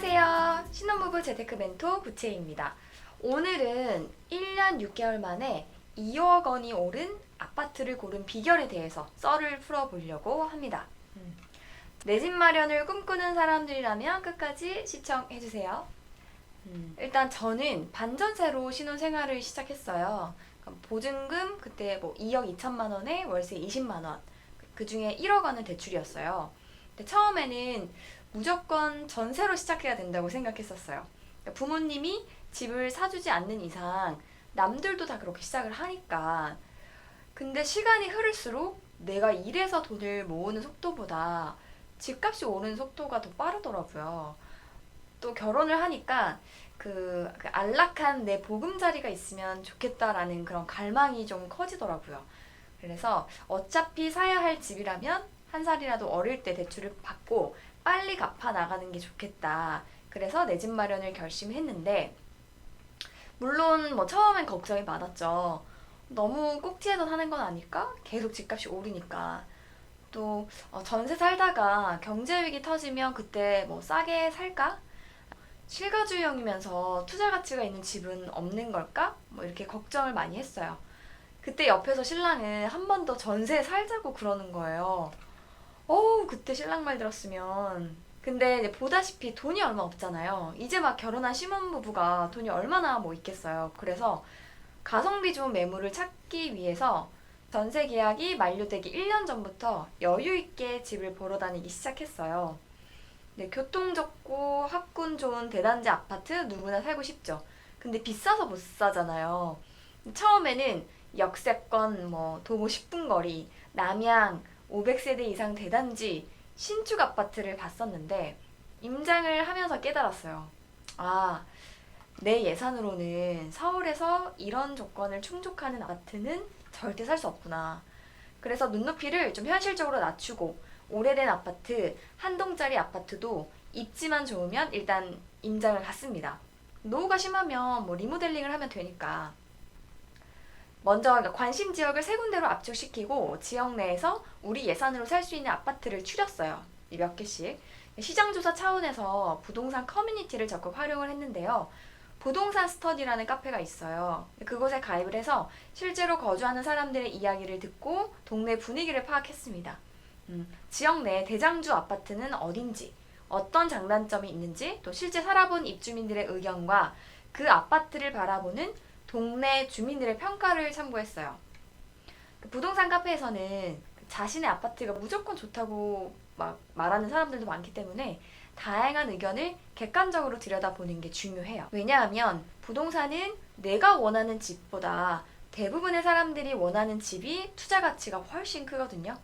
안녕하세요. 신혼부부 재테크 멘토 부채입니다. 오늘은 1년 6개월 만에 2억 원이 오른 아파트를 고른 비결에 대해서 썰을 풀어보려고 합니다. 내 집 마련을 꿈꾸는 사람들이라면 끝까지 시청해주세요. 일단 저는 반전세로 신혼생활을 시작했어요. 보증금 그때 뭐 2억 2천만 원에 월세 20만 원, 그 중에 1억 원은 대출이었어요. 근데 처음에는 무조건 전세로 시작해야 된다고 생각했었어요. 부모님이 집을 사주지 않는 이상 남들도 다 그렇게 시작을 하니까. 근데 시간이 흐를수록 내가 일해서 돈을 모으는 속도보다 집값이 오르는 속도가 더 빠르더라고요. 또 결혼을 하니까 그 안락한 내 보금자리가 있으면 좋겠다라는 그런 갈망이 좀 커지더라고요. 그래서 어차피 사야 할 집이라면 한 살이라도 어릴 때 대출을 받고 빨리 갚아 나가는 게 좋겠다. 그래서 내 집 마련을 결심했는데, 물론 뭐 처음엔 걱정이 많았죠. 너무 꼭지에서 사는 건 아닐까? 계속 집값이 오르니까. 또 전세 살다가 경제 위기 터지면 그때 뭐 싸게 살까? 실거주형이면서 투자 가치가 있는 집은 없는 걸까? 뭐 이렇게 걱정을 많이 했어요. 그때 옆에서 신랑은 한 번 더 전세 살자고 그러는 거예요. 어우, 그때 신랑 말 들었으면. 근데 이제 보다시피 돈이 얼마 없잖아요. 이제 막 결혼한 신혼부부가 돈이 얼마나 뭐 있겠어요. 그래서 가성비 좋은 매물을 찾기 위해서 전세 계약이 만료되기 1년 전부터 여유 있게 집을 보러 다니기 시작했어요. 네, 교통 좋고 학군 좋은 대단지 아파트 누구나 살고 싶죠. 근데 비싸서 못 사잖아요. 처음에는 역세권, 뭐 도보 10분 거리, 남양 500세대 이상 대단지 신축 아파트를 봤었는데 임장을 하면서 깨달았어요. 아, 내 예산으로는 서울에서 이런 조건을 충족하는 아파트는 절대 살 수 없구나. 그래서 눈높이를 좀 현실적으로 낮추고 오래된 아파트, 한 동짜리 아파트도 입지만 좋으면 일단 임장을 갔습니다. 노후가 심하면 뭐 리모델링을 하면 되니까. 먼저 그러니까 관심 지역을 세 군데로 압축시키고 지역 내에서 우리 예산으로 살 수 있는 아파트를 추렸어요. 몇 개씩. 시장조사 차원에서 부동산 커뮤니티를 적극 활용을 했는데요. 부동산 스터디라는 카페가 있어요. 그곳에 가입을 해서 실제로 거주하는 사람들의 이야기를 듣고 동네 분위기를 파악했습니다. 지역 내 대장주 아파트는 어딘지, 어떤 장단점이 있는지, 또 실제 살아본 입주민들의 의견과 그 아파트를 바라보는 동네 주민들의 평가를 참고했어요. 부동산 카페에서는 자신의 아파트가 무조건 좋다고 막 말하는 사람들도 많기 때문에 다양한 의견을 객관적으로 들여다보는 게 중요해요. 왜냐하면 부동산은 내가 원하는 집보다 대부분의 사람들이 원하는 집이 투자 가치가 훨씬 크거든요.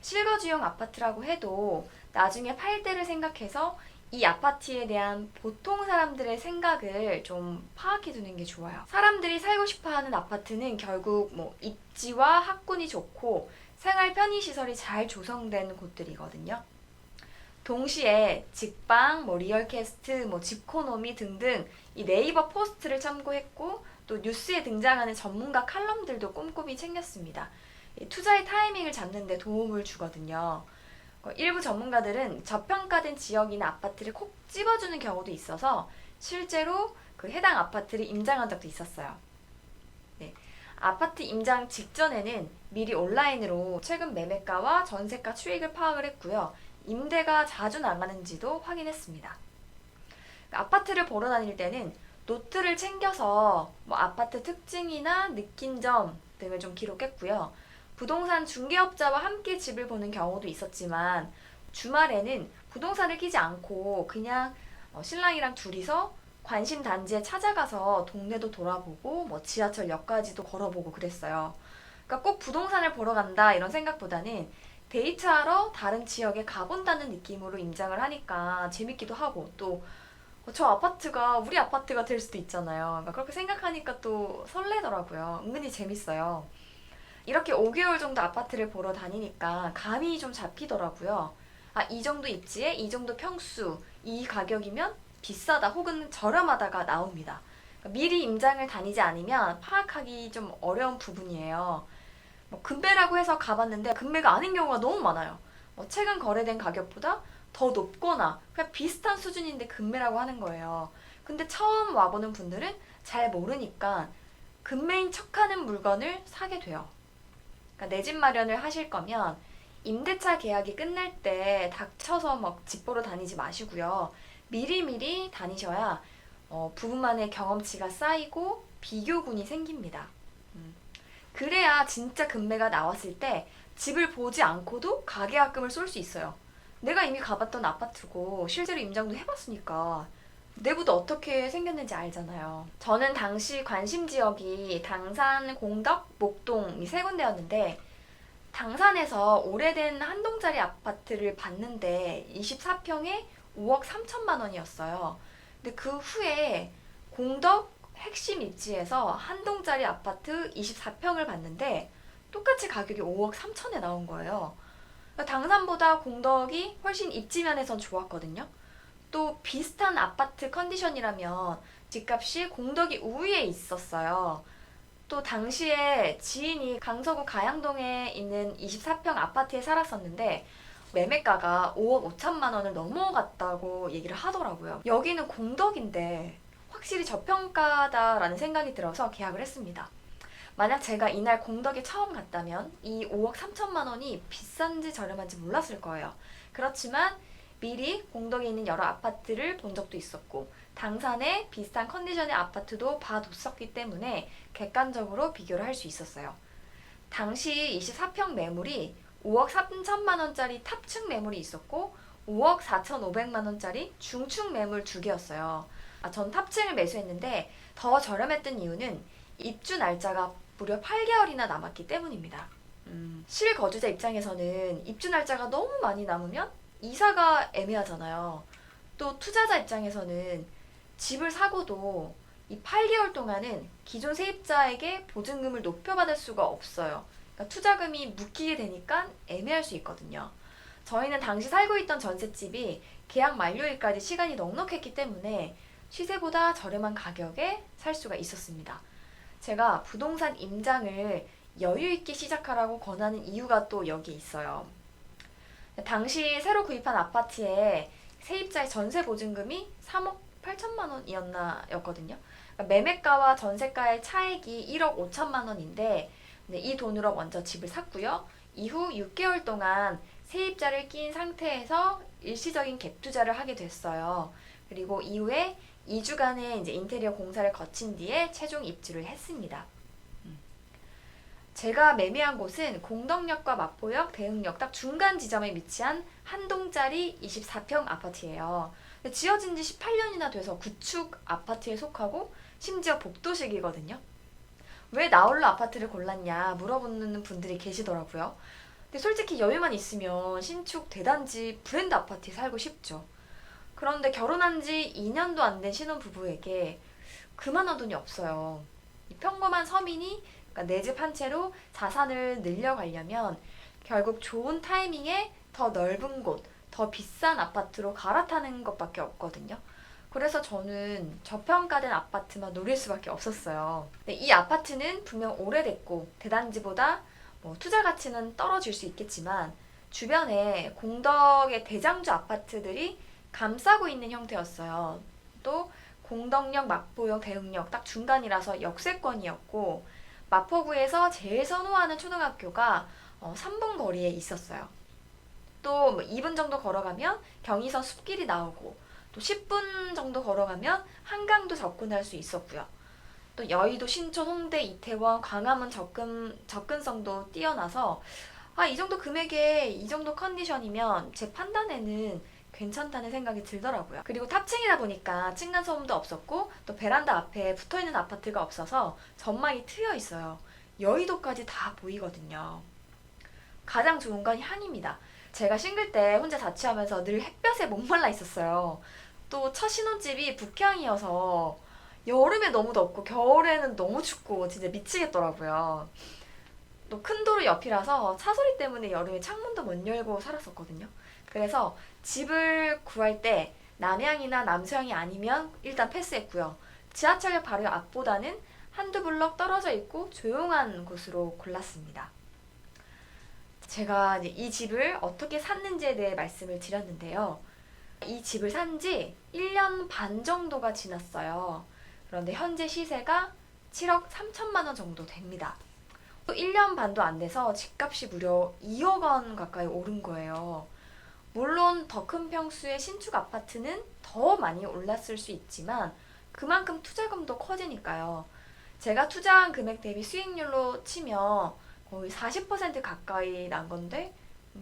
실거주용 아파트라고 해도 나중에 팔 때를 생각해서 이 아파트에 대한 보통 사람들의 생각을 좀 파악해 두는 게 좋아요. 사람들이 살고 싶어 하는 아파트는 결국 뭐 입지와 학군이 좋고 생활 편의시설이 잘 조성된 곳들이거든요. 동시에 직방, 뭐 리얼캐스트, 뭐 집코노미 등등 이 네이버 포스트를 참고했고 또 뉴스에 등장하는 전문가 칼럼들도 꼼꼼히 챙겼습니다. 투자의 타이밍을 잡는 데 도움을 주거든요. 일부 전문가들은 저평가된 지역이나 아파트를 콕 집어주는 경우도 있어서 실제로 그 해당 아파트를 임장한 적도 있었어요. 네. 아파트 임장 직전에는 미리 온라인으로 최근 매매가와 전세가 추이를 파악을 했고요. 임대가 자주 나가는지도 확인했습니다. 아파트를 보러 다닐 때는 노트를 챙겨서 뭐 아파트 특징이나 느낀 점 등을 좀 기록했고요. 부동산 중개업자와 함께 집을 보는 경우도 있었지만 주말에는 부동산을 키지 않고 그냥 신랑이랑 둘이서 관심 단지에 찾아가서 동네도 돌아보고 뭐 지하철역까지도 걸어보고 그랬어요. 그러니까 꼭 부동산을 보러 간다 이런 생각보다는 데이트하러 다른 지역에 가본다는 느낌으로 임장을 하니까 재밌기도 하고 또 저 아파트가 우리 아파트가 될 수도 있잖아요. 그러니까 그렇게 생각하니까 또 설레더라고요. 은근히 재밌어요. 이렇게 5개월 정도 아파트를 보러 다니니까 감이 좀 잡히더라고요. 아, 이 정도 입지에 이 정도 평수, 이 가격이면 비싸다 혹은 저렴하다가 나옵니다. 그러니까 미리 임장을 다니지 않으면 파악하기 좀 어려운 부분이에요. 뭐 금매라고 해서 가봤는데 금매가 아닌 경우가 너무 많아요. 최근 거래된 가격보다 더 높거나 그냥 비슷한 수준인데 금매라고 하는 거예요. 근데 처음 와보는 분들은 잘 모르니까 금매인 척하는 물건을 사게 돼요. 그러니까 내 집 마련을 하실 거면 임대차 계약이 끝날 때 닥쳐서 막 집 보러 다니지 마시고요. 미리미리 다니셔야 부부만의 경험치가 쌓이고 비교군이 생깁니다. 그래야 진짜 금매가 나왔을 때 집을 보지 않고도 가계약금을 쏠 수 있어요. 내가 이미 가봤던 아파트고 실제로 임장도 해봤으니까 내부도 어떻게 생겼는지 알잖아요. 저는 당시 관심 지역이 당산, 공덕, 목동 이 세 군데였는데 당산에서 오래된 한 동짜리 아파트를 봤는데 24평에 5억 3천만 원이었어요. 근데 그 후에 공덕 핵심 입지에서 한 동짜리 아파트 24평을 봤는데 똑같이 가격이 5억 3천에 나온 거예요. 그러니까 당산보다 공덕이 훨씬 입지 면에선 좋았거든요. 또 비슷한 아파트 컨디션이라면 집값이 공덕이 우위에 있었어요. 또 당시에 지인이 강서구 가양동에 있는 24평 아파트에 살았었는데 매매가가 5억 5천만 원을 넘어갔다고 얘기를 하더라고요. 여기는 공덕인데 확실히 저평가다라는 생각이 들어서 계약을 했습니다. 만약 제가 이날 공덕에 처음 갔다면 이 5억 3천만 원이 비싼지 저렴한지 몰랐을 거예요. 그렇지만 미리 공덕에 있는 여러 아파트를 본 적도 있었고 당산에 비슷한 컨디션의 아파트도 봐뒀었기 때문에 객관적으로 비교를 할 수 있었어요. 당시 24평 매물이 5억 3천만 원짜리 탑층 매물이 있었고 5억 4,500만 원짜리 중층 매물 두 개였어요. 전 탑층을 매수했는데 더 저렴했던 이유는 입주 날짜가 무려 8개월이나 남았기 때문입니다. 실거주자 입장에서는 입주 날짜가 너무 많이 남으면 이사가 애매하잖아요. 또 투자자 입장에서는 집을 사고도 이 8개월 동안은 기존 세입자에게 보증금을 높여받을 수가 없어요. 그러니까 투자금이 묶이게 되니까 애매할 수 있거든요. 저희는 당시 살고 있던 전셋집이 계약 만료일까지 시간이 넉넉했기 때문에 시세보다 저렴한 가격에 살 수가 있었습니다. 제가 부동산 임장을 여유 있게 시작하라고 권하는 이유가 또 여기 있어요. 당시 새로 구입한 아파트에 세입자의 전세 보증금이 3억 8천만 원이었나 였거든요. 그러니까 매매가와 전세가의 차액이 1억 5천만 원인데 이 돈으로 먼저 집을 샀고요. 이후 6개월 동안 세입자를 낀 상태에서 일시적인 갭 투자를 하게 됐어요. 그리고 이후에 2주간의 이제 인테리어 공사를 거친 뒤에 최종 입주를 했습니다. 제가 매매한 곳은 공덕역과 마포역, 대흥역 딱 중간 지점에 위치한 한 동짜리 24평 아파트예요. 지어진 지 18년이나 돼서 구축 아파트에 속하고 심지어 복도식이거든요. 왜 나홀로 아파트를 골랐냐 물어보는 분들이 계시더라고요. 근데 솔직히 여유만 있으면 신축 대단지 브랜드 아파트에 살고 싶죠. 그런데 결혼한 지 2년도 안 된 신혼부부에게 그만한 돈이 없어요. 평범한 서민이 내 집 한 채로 자산을 늘려가려면 결국 좋은 타이밍에 더 넓은 곳, 더 비싼 아파트로 갈아타는 것밖에 없거든요. 그래서 저는 저평가된 아파트만 노릴 수밖에 없었어요. 이 아파트는 분명 오래됐고 대단지보다 투자 가치는 떨어질 수 있겠지만 주변에 공덕의 대장주 아파트들이 감싸고 있는 형태였어요. 또 공덕역, 마포역, 대흥역 딱 중간이라서 역세권이었고 마포구에서 제일 선호하는 초등학교가 3분 거리에 있었어요. 또 2분 정도 걸어가면 경의선 숲길이 나오고 또 10분 정도 걸어가면 한강도 접근할 수 있었고요. 또 여의도, 신촌, 홍대, 이태원, 광화문 접근성도 뛰어나서 이 정도 금액에 이 정도 컨디션이면 제 판단에는 괜찮다는 생각이 들더라고요. 그리고 탑층이다 보니까 층간소음도 없었고 또 베란다 앞에 붙어있는 아파트가 없어서 전망이 트여 있어요. 여의도까지 다 보이거든요. 가장 좋은 건 향입니다. 제가 싱글 때 혼자 자취하면서 늘 햇볕에 목말라 있었어요. 또 첫 신혼집이 북향이어서 여름에 너무 덥고 겨울에는 너무 춥고 진짜 미치겠더라고요. 또 큰 도로 옆이라서 차 소리 때문에 여름에 창문도 못 열고 살았었거든요. 그래서 집을 구할 때 남향이나 남서향이 아니면 일단 패스했고요. 지하철역 바로 앞보다는 한두 블럭 떨어져 있고 조용한 곳으로 골랐습니다. 제가 이제 이 집을 어떻게 샀는지에 대해 말씀을 드렸는데요. 이 집을 산 지 1년 반 정도가 지났어요. 그런데 현재 시세가 7억 3천만 원 정도 됩니다. 또 1년 반도 안 돼서 집값이 무려 2억 원 가까이 오른 거예요. 물론 더 큰 평수의 신축 아파트는 더 많이 올랐을 수 있지만 그만큼 투자금도 커지니까요. 제가 투자한 금액 대비 수익률로 치면 거의 40% 가까이 난 건데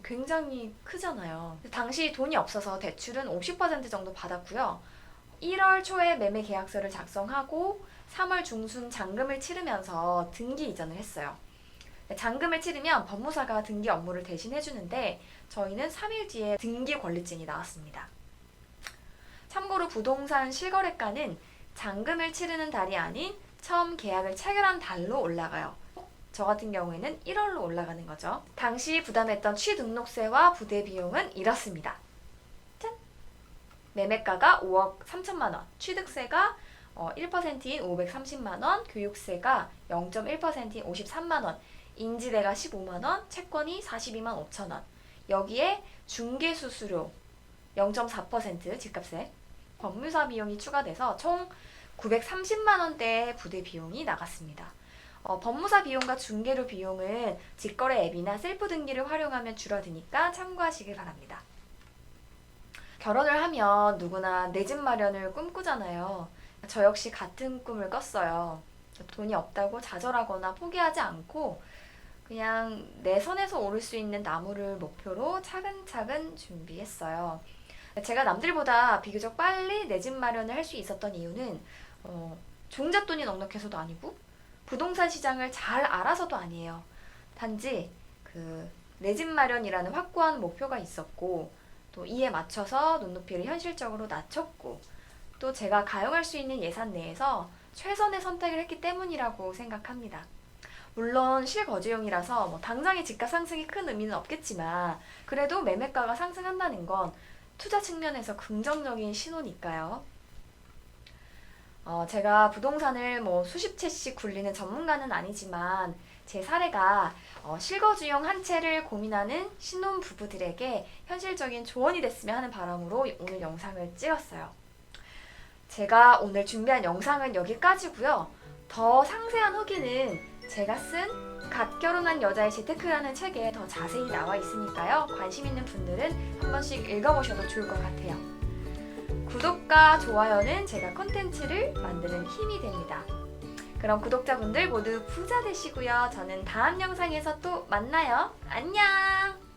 굉장히 크잖아요. 당시 돈이 없어서 대출은 50% 정도 받았고요. 1월 초에 매매 계약서를 작성하고 3월 중순 잔금을 치르면서 등기 이전을 했어요. 잔금을 치르면 법무사가 등기 업무를 대신 해주는데 저희는 3일 뒤에 등기 권리증이 나왔습니다. 참고로 부동산 실거래가는 잔금을 치르는 달이 아닌 처음 계약을 체결한 달로 올라가요. 저 같은 경우에는 1월로 올라가는 거죠. 당시 부담했던 취등록세와 부대 비용은 이렇습니다. 짠! 매매가가 5억 3천만 원, 취득세가 1%인 530만 원, 교육세가 0.1%인 53만 원, 인지대가 15만 원, 채권이 42만 5천 원. 여기에 중개수수료 0.4% 집값세, 법무사 비용이 추가돼서 총 930만 원대의 부대 비용이 나갔습니다. 법무사 비용과 중개료 비용은 직거래 앱이나 셀프 등기를 활용하면 줄어드니까 참고하시길 바랍니다. 결혼을 하면 누구나 내 집 마련을 꿈꾸잖아요. 저 역시 같은 꿈을 꿨어요. 돈이 없다고 좌절하거나 포기하지 않고 그냥 내 선에서 오를 수 있는 나무를 목표로 차근차근 준비했어요. 제가 남들보다 비교적 빨리 내 집 마련을 할 수 있었던 이유는 종잣돈이 넉넉해서도 아니고 부동산 시장을 잘 알아서도 아니에요. 단지 내 집 마련이라는 확고한 목표가 있었고 또 이에 맞춰서 눈높이를 현실적으로 낮췄고 또 제가 가용할 수 있는 예산 내에서 최선의 선택을 했기 때문이라고 생각합니다. 물론 실거주용이라서 당장의 집값 상승이 큰 의미는 없겠지만 그래도 매매가가 상승한다는 건 투자 측면에서 긍정적인 신호니까요. 제가 부동산을 수십 채씩 굴리는 전문가는 아니지만 제 사례가 실거주용 한 채를 고민하는 신혼 부부들에게 현실적인 조언이 됐으면 하는 바람으로 오늘 영상을 찍었어요. 제가 오늘 준비한 영상은 여기까지고요. 더 상세한 후기는 제가 쓴 갓 결혼한 여자의 재테크라는 책에 더 자세히 나와 있으니까요. 관심 있는 분들은 한 번씩 읽어보셔도 좋을 것 같아요. 구독과 좋아요는 제가 콘텐츠를 만드는 힘이 됩니다. 그럼 구독자분들 모두 부자 되시고요. 저는 다음 영상에서 또 만나요. 안녕!